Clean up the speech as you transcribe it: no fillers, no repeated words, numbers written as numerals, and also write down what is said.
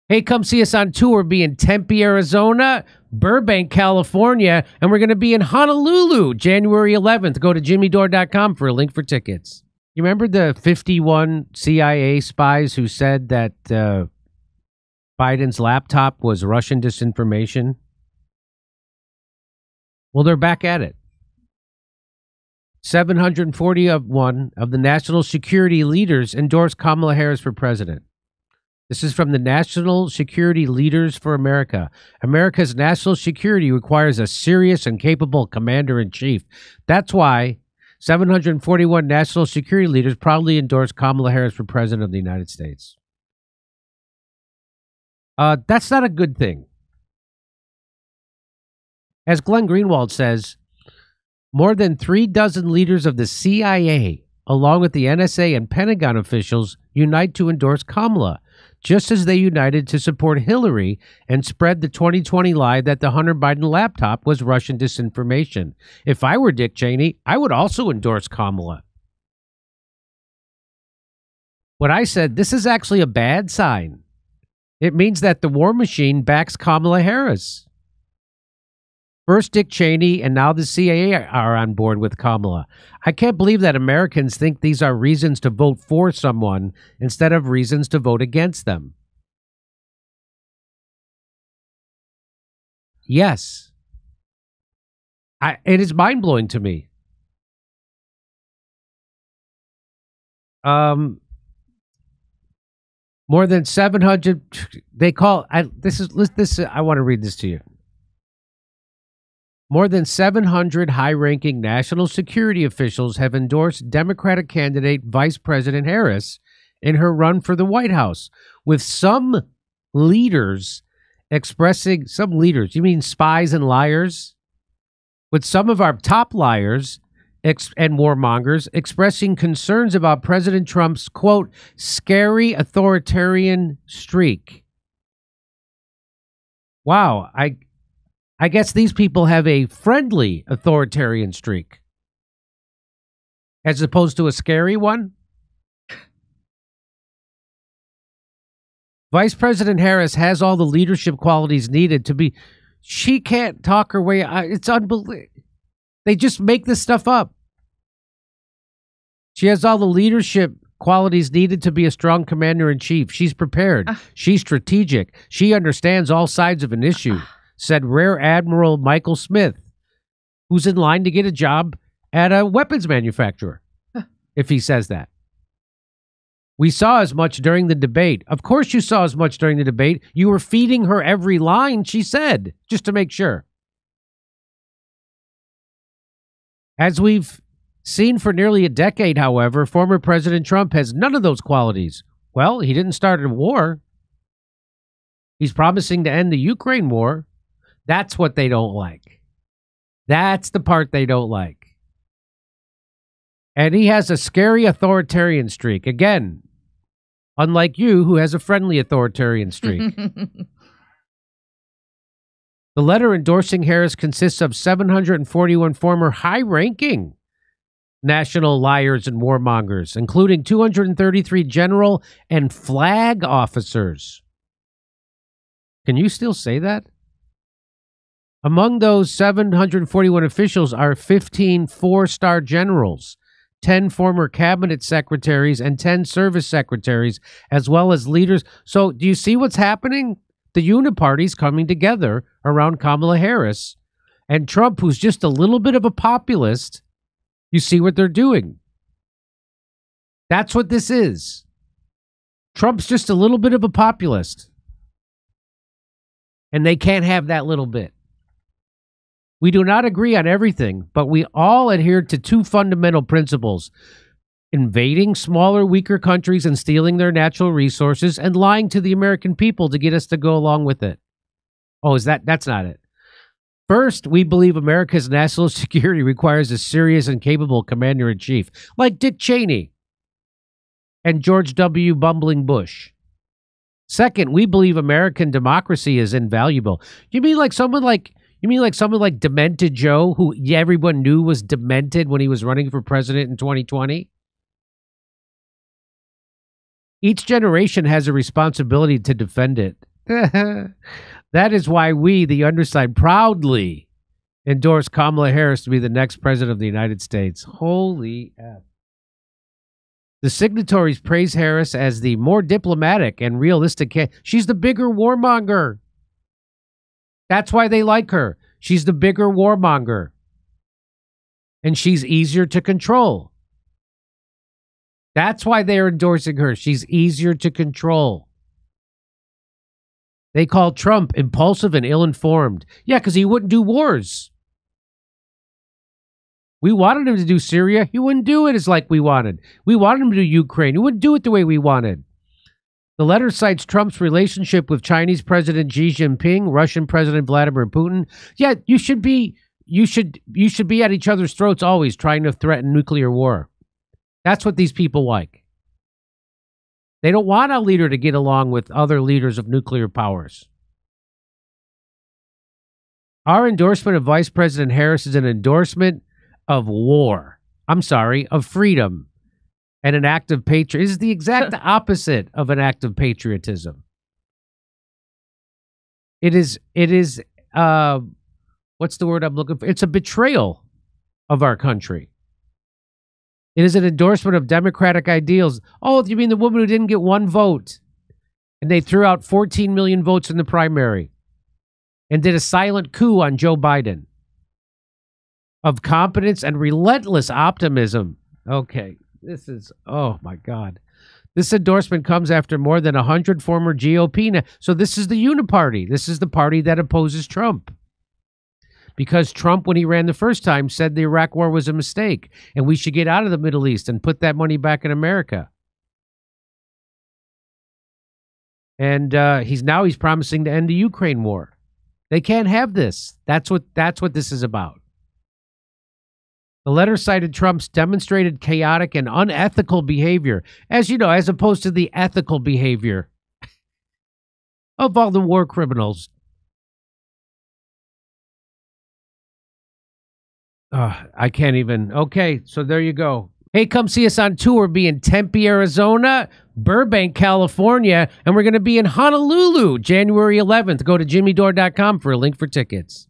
Hey, come see us on tour. We'll be in Tempe, Arizona, Burbank, California, and we're going to be in Honolulu, January 11th. Go to jimmydore.com for a link for tickets. You remember the 51 CIA spies who said that Biden's laptop was Russian disinformation? Well, they're back at it. 741 of the national security leaders endorsed Kamala Harris for president. This is from the National Security Leaders for America. America's national security requires a serious and capable commander-in-chief. That's why 741 national security leaders proudly endorsed Kamala Harris for president of the United States. That's not a good thing. As Glenn Greenwald says, more than 36 leaders of the CIA, along with the NSA and Pentagon officials, unite to endorse Kamala, just as they united to support Hillary and spread the 2020 lie that the Hunter Biden laptop was Russian disinformation. If I were Dick Cheney, I would also endorse Kamala. What I said, this is actually a bad sign. It means that the war machine backs Kamala Harris. First Dick Cheney and now the CIA are on board with Kamala. I can't believe that Americans think these are reasons to vote for someone instead of reasons to vote against them. Yes. It is mind-blowing to me. More than 700, they call, I want to read this to you. More than 700 high-ranking national security officials have endorsed Democratic candidate Vice President Harris in her run for the White House, with some leaders expressing, some leaders, you mean spies and liars? With some of our top liars and warmongers expressing concerns about President Trump's, quote, scary authoritarian streak. Wow, I guess these people have a friendly authoritarian streak as opposed to a scary one. Vice President Harris has all the leadership qualities needed to be. She can't talk her way. It's unbelievable. They just make this stuff up. She has all the leadership qualities needed to be a strong commander-in-chief. She's prepared. She's strategic. She understands all sides of an issue, said Rear Admiral Michael Smith, who's in line to get a job at a weapons manufacturer, if he says that. We saw as much during the debate. Of course you saw as much during the debate. You were feeding her every line she said, just to make sure. As we've seen for nearly a decade, however, former President Trump has none of those qualities. Well, he didn't start a war. He's promising to end the Ukraine war. That's what they don't like. That's the part they don't like. And he has a scary authoritarian streak. Again, unlike you, who has a friendly authoritarian streak. The letter endorsing Harris consists of 741 former high-ranking national liars and warmongers, including 233 general and flag officers. Can you still say that? Among those 741 officials are 15 four-star generals, 10 former cabinet secretaries, and 10 service secretaries, as well as leaders. So do you see what's happening? The uniparty's coming together around Kamala Harris. And Trump, who's just a little bit of a populist, you see what they're doing. That's what this is. Trump's just a little bit of a populist. And they can't have that little bit. We do not agree on everything, but we all adhere to two fundamental principles: invading smaller, weaker countries and stealing their natural resources, and lying to the American people to get us to go along with it. Oh, that's not it. First, we believe America's national security requires a serious and capable commander-in-chief, like Dick Cheney and George W. Bumbling Bush. Second, we believe American democracy is invaluable. You mean like someone like Demented Joe, who everyone knew was demented when he was running for president in 2020? Each generation has a responsibility to defend it. That is why we, the underside, proudly endorse Kamala Harris to be the next president of the United States. Holy F. The signatories praise Harris as the more diplomatic and realistic. She's the bigger warmonger. That's why they like her. She's the bigger warmonger. And she's easier to control. That's why they're endorsing her. She's easier to control. They call Trump impulsive and ill-informed. Yeah, because he wouldn't do wars. We wanted him to do Syria. He wouldn't do it as like we wanted. We wanted him to do Ukraine. He wouldn't do it the way we wanted. The letter cites Trump's relationship with Chinese President Xi Jinping, Russian President Vladimir Putin. Yeah, you should be at each other's throats always, trying to threaten nuclear war. That's what these people like. They don't want a leader to get along with other leaders of nuclear powers. Our endorsement of Vice President Harris is an endorsement of war. I'm sorry, of freedom and an act of patriotism. It is the exact opposite of an act of patriotism. It is what's the word I'm looking for? It's a betrayal of our country. It is an endorsement of democratic ideals. Oh, you mean the woman who didn't get one vote? And they threw out 14 million votes in the primary and did a silent coup on Joe Biden. Of competence and relentless optimism. Okay, this is, oh my God. This endorsement comes after more than 100 former GOP. So this is the uniparty. This is the party that opposes Trump. Because Trump, when he ran the first time, said the Iraq war was a mistake and we should get out of the Middle East and put that money back in America. And he's promising to end the Ukraine war. They can't have this. That's what this is about. The letter cited Trump's demonstrated chaotic and unethical behavior, as you know, as opposed to the ethical behavior of all the war criminals. I can't even. Okay, so there you go. Hey, come see us on tour. We'll be in Tempe, Arizona, Burbank, California, and we're going to be in Honolulu, January 11th. Go to jimmydore.com for a link for tickets.